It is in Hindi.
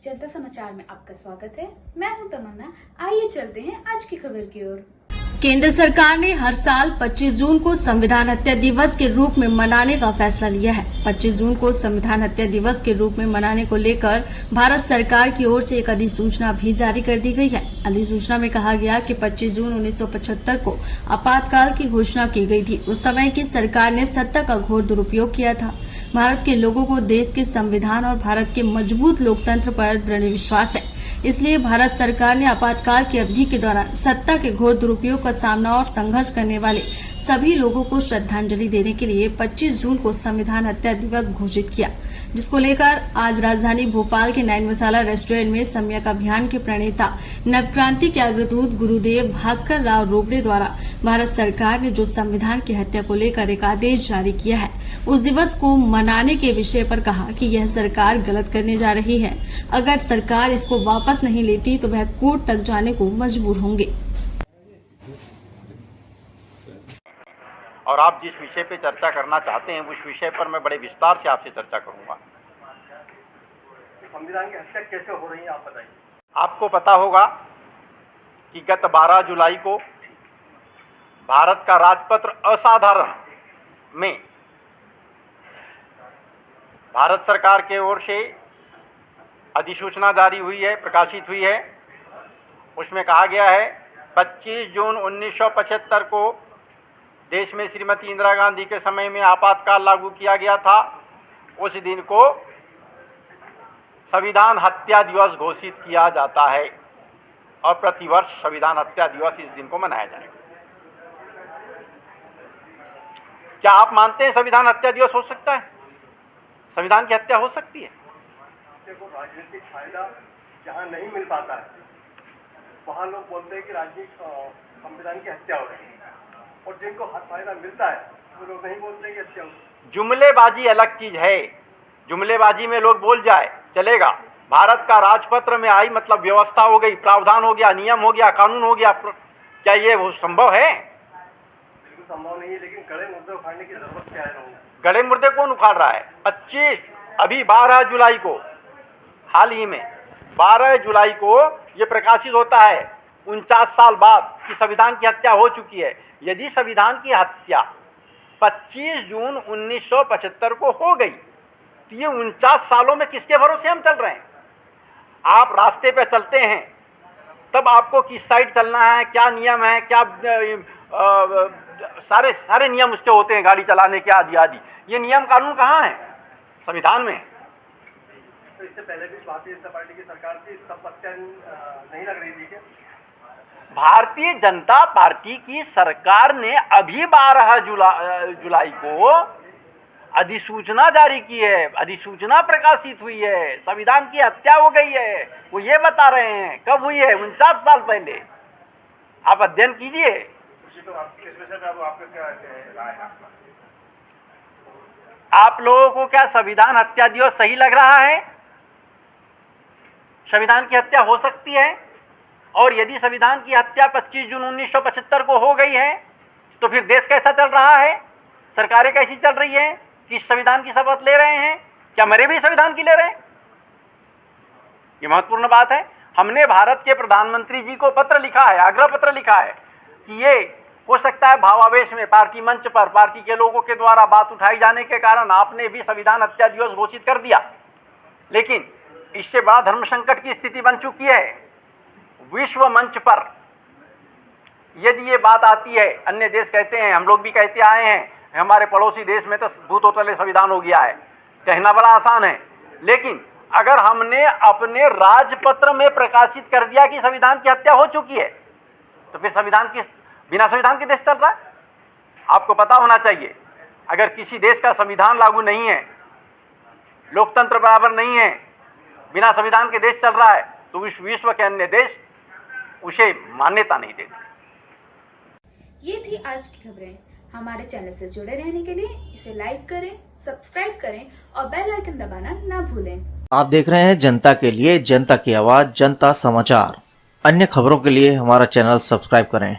जनता समाचार में आपका स्वागत है। मैं हूं तमन्ना। आइए चलते हैं आज की खबर की ओर। केंद्र सरकार ने हर साल 25 जून को संविधान हत्या दिवस के रूप में मनाने का फैसला लिया है। 25 जून को संविधान हत्या दिवस के रूप में मनाने को लेकर भारत सरकार की ओर से एक अधिसूचना भी जारी कर दी गई है। अधिसूचना में कहा गया कि 25 जून 1975 को आपातकाल की घोषणा की गई थी। उस समय की सरकार ने सत्ता का घोर दुरुपयोग किया था। भारत के लोगों को देश के संविधान और भारत के मजबूत लोकतंत्र पर दृढ़ विश्वास है। इसलिए भारत सरकार ने आपातकाल की अवधि के दौरान सत्ता के घोर दुरुपयोग का सामना और संघर्ष करने वाले सभी लोगों को श्रद्धांजलि देने के लिए 25 जून को संविधान हत्या दिवस घोषित किया, जिसको लेकर आज राजधानी भोपाल के 9 मसाला रेस्टोरेंट में सम्यक अभियान के प्रणेता नवक्रांति के अग्रदूत गुरुदेव भास्कर राव रोगड़े द्वारा भारत सरकार ने जो संविधान की हत्या को लेकर एक आदेश जारी किया है, उस दिवस को मनाने के विषय पर कहा कि यह सरकार गलत करने जा रही है। अगर सरकार इसको वापस नहीं लेती तो वह कोर्ट तक जाने को मजबूर होंगे। और आप जिस विषय पे चर्चा करना चाहते हैं उस विषय पर मैं बड़े विस्तार से आपसे चर्चा करूंगा। संविधान की हत्या कैसे हो रही है आप बताइए। आपको पता होगा कि गत 12 जुलाई को भारत का राजपत्र असाधारण में भारत सरकार के ओर से अधिसूचना जारी हुई है, प्रकाशित हुई है। उसमें कहा गया है 25 जून 1975 को देश में श्रीमती इंदिरा गांधी के समय में आपातकाल लागू किया गया था। उस दिन को संविधान हत्या दिवस घोषित किया जाता है और प्रतिवर्ष संविधान हत्या दिवस इस दिन को मनाया जाएगा। क्या आप मानते हैं संविधान हत्या दिवस हो सकता है? संविधान की हत्या हो सकती है? देखो, राजनीतिक फायदा जहाँ नहीं मिल पाता है वहाँ लोग बोलते हैं कि संविधान की हत्या हो रही है, और जिनको फायदा मिलता है वो लोग नहीं बोलते कि हत्या हो रही है। जुमलेबाजी अलग चीज है। जुमलेबाजी में लोग बोल जाए चलेगा। भारत का राजपत्र में आई मतलब व्यवस्था हो गई, प्रावधान हो गया, नियम हो गया, कानून हो गया। क्या ये वो संभव है? बिल्कुल संभव नहीं है, लेकिन गड़े मुद्दे उखाड़ने की जरूरत क्या है? गड़े मुद्दे कौन उखाड़ रहा है? 12 जुलाई को, हाल ही में 12 जुलाई को ये प्रकाशित होता है 49 साल बाद कि संविधान की हत्या हो चुकी है। यदि संविधान की हत्या 25 जून 1975 को हो गई तो ये 49 सालों में किसके भरोसे हम चल रहे हैं? आप रास्ते पे चलते हैं तब आपको किस साइड चलना है, क्या नियम है, क्या सारे नियम उसके होते हैं गाड़ी चलाने के आदि आदि। ये नियम कानून कहाँ है? संविधान में। तो इससे पहले भी भारतीय जनता पार्टी की सरकार थी, तब हत्या नहीं लग रही थी क्या? भारतीय जनता पार्टी की सरकार ने अभी 12 जुलाई को अधिसूचना जारी की है, अधिसूचना प्रकाशित हुई है, संविधान की हत्या हो गई है। वो ये बता रहे हैं कब हुई है? 49 साल पहले। आप अध्ययन कीजिए। आप लोगों को क्या संविधान हत्या दिवस सही लग रहा है? संविधान की हत्या हो सकती है? और यदि संविधान की हत्या 25 जून 1975 को हो गई है तो फिर देश कैसा चल रहा है? सरकारें कैसी चल रही है? किस संविधान की शपथ ले रहे हैं? क्या मरे भी संविधान की ले रहे हैं? ये महत्वपूर्ण बात है। हमने भारत के प्रधानमंत्री जी को पत्र लिखा है, आग्रह पत्र लिखा है कि ये हो सकता है भावावेश में पार्टी मंच पर पार्टी के लोगों के द्वारा बात उठाई जाने के कारण आपने भी संविधान हत्या दिवस घोषित कर दिया, लेकिन इससे बड़ा धर्म संकट की स्थिति बन चुकी है। विश्व मंच पर यदि ये बात आती है, अन्य देश कहते हैं, हम लोग भी कहते आए हैं, हमारे पड़ोसी देश में तो भूतोतले संविधान हो गया है, कहना बड़ा आसान है। लेकिन अगर हमने अपने राजपत्र में प्रकाशित कर दिया कि संविधान की हत्या हो चुकी है तो फिर बिना संविधान के देश चल रहा है। आपको पता होना चाहिए, अगर किसी देश का संविधान लागू नहीं है, लोकतंत्र बराबर नहीं है, बिना संविधान के देश चल रहा है तो विश्व के अन्य देश उसे मान्यता नहीं देते। ये थी आज की खबरें। हमारे चैनल से जुड़े रहने के लिए इसे लाइक करें, सब्सक्राइब करें और बेल आइकन दबाना ना भूलें। आप देख रहे हैं जनता के लिए, जनता की आवाज, जनता समाचार। अन्य खबरों के लिए हमारा चैनल सब्सक्राइब करें।